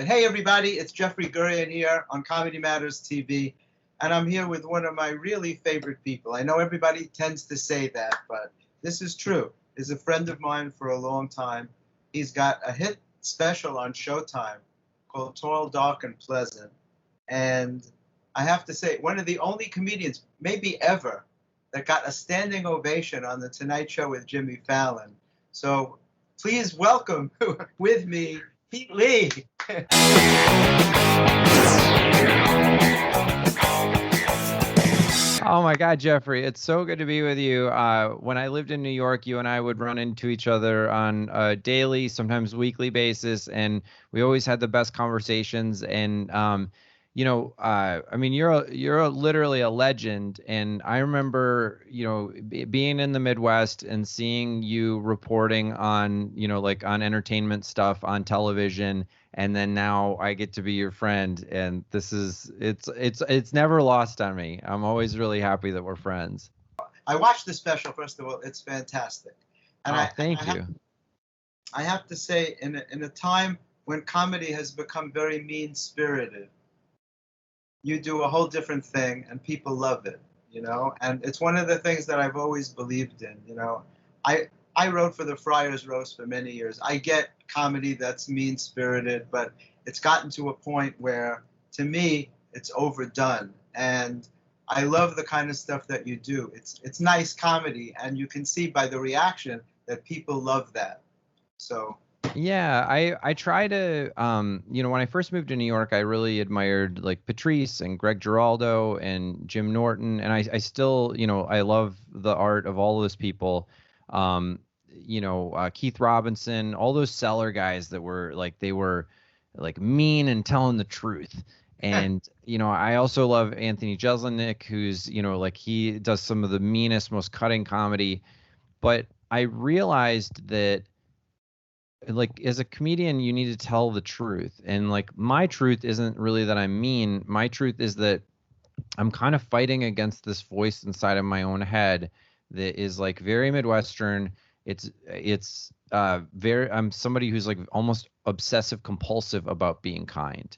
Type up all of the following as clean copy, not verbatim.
Hey everybody, it's Jeffrey Gurian here on Comedy Matters TV, and I'm here with one of my really favorite people. I know everybody tends to say that, but this is true. He's a friend of mine for a long time. He's got a hit special on Showtime called Tall, Dark, and Pleasant, and I have to say, one of the only comedians, maybe ever, that got a standing ovation on The Tonight Show with Jimmy Fallon. So please welcome with me, Pete Lee. Oh my God, Jeffrey, it's so good to be with you. When I lived in New York, you and I would run into each other on a daily, sometimes weekly basis, and we always had the best conversations. And I mean, you're literally a legend. And I remember, being in the Midwest and seeing you reporting on, like on entertainment stuff on television. And then now I get to be your friend, and it's never lost on me. I'm always really happy that we're friends. I watched the special, first of all. It's fantastic. And Thank you. I have to say, in a time when comedy has become very mean-spirited, you do a whole different thing, and people love it, And it's one of the things that I've always believed in, I wrote for the Friars Roast for many years. I get comedy that's mean-spirited, but it's gotten to a point where, to me, it's overdone. And I love the kind of stuff that you do. It's nice comedy, and you can see by the reaction that people love that. So yeah, I try to when I first moved to New York, I really admired like Patrice and Greg Giraldo and Jim Norton, and I still, I love the art of all those people. Keith Robinson, all those seller guys that were like, they were like mean and telling the truth. And, I also love Anthony Jeselnik, who's, like he does some of the meanest, most cutting comedy. But I realized that, like, as a comedian, you need to tell the truth. And like, my truth isn't really that I'm mean. My truth is that I'm kind of fighting against this voice inside of my own head that is like very Midwestern. It's very, I'm somebody who's like almost obsessive compulsive about being kind.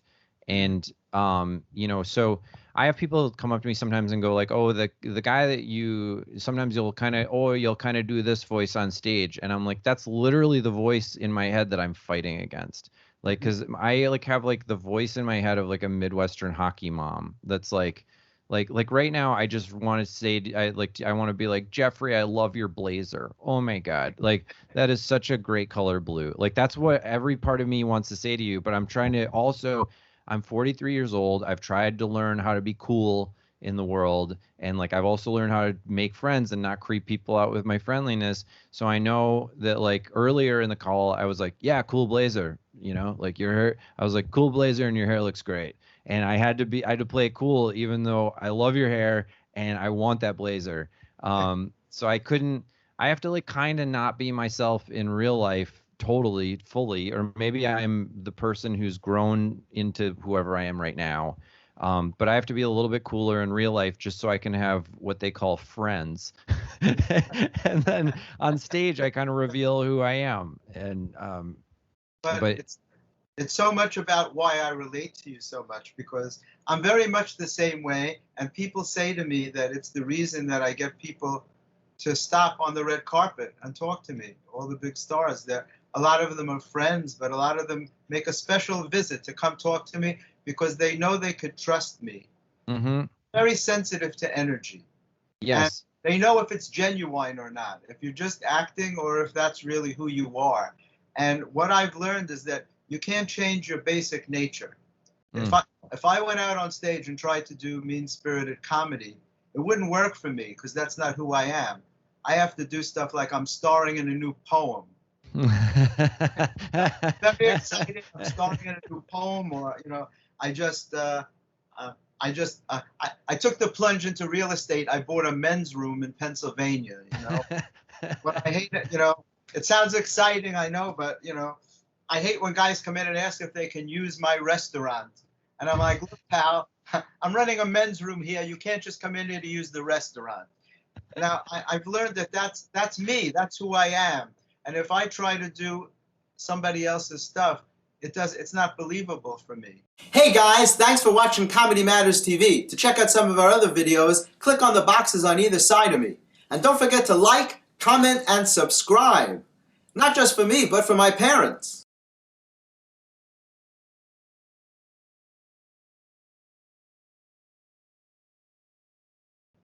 And so I have people come up to me sometimes and go like, oh, the guy that sometimes you'll kind of do this voice on stage, and I'm like, that's literally the voice in my head that I'm fighting against. Like, because I like have like the voice in my head of like a Midwestern hockey mom that's like right now, I just want to say, I want to be like, Jeffrey, I love your blazer. Oh my God. Like, that is such a great color blue. Like, that's what every part of me wants to say to you. But I'm trying to also, I'm 43 years old. I've tried to learn how to be cool in the world. And like, I've also learned how to make friends and not creep people out with my friendliness. So I know that like earlier in the call, I was like, yeah, cool blazer, like your hair. I was like, cool blazer and your hair looks great. And I had to play it cool, even though I love your hair and I want that blazer. So I have to like kind of not be myself in real life totally, fully, or maybe I'm the person who's grown into whoever I am right now. But I have to be a little bit cooler in real life just so I can have what they call friends. And then on stage, I kind of reveal who I am. And but it's so much about why I relate to you so much, because I'm very much the same way. And people say to me that it's the reason that I get people to stop on the red carpet and talk to me. All the big stars, a lot of them are friends, but a lot of them make a special visit to come talk to me because they know they could trust me. Mm-hmm. Very sensitive to energy. Yes. And they know if it's genuine or not, if you're just acting or if that's really who you are. And what I've learned is that you can't change your basic nature. If I went out on stage and tried to do mean-spirited comedy, it wouldn't work for me because that's not who I am. I have to do stuff like I'm starring in a new poem. Very exciting. I'm starring in a new poem, or I took the plunge into real estate. I bought a men's room in Pennsylvania. But I hate it. It sounds exciting, I know, but I hate when guys come in and ask if they can use my restaurant. And I'm like, look, pal, I'm running a men's room here. You can't just come in here to use the restaurant. Now, I've learned that that's me. That's who I am. And if I try to do somebody else's stuff, it's not believable for me. Hey guys, thanks for watching Comedy Matters TV. To check out some of our other videos, click on the boxes on either side of me. And don't forget to like, comment, and subscribe. Not just for me, but for my parents.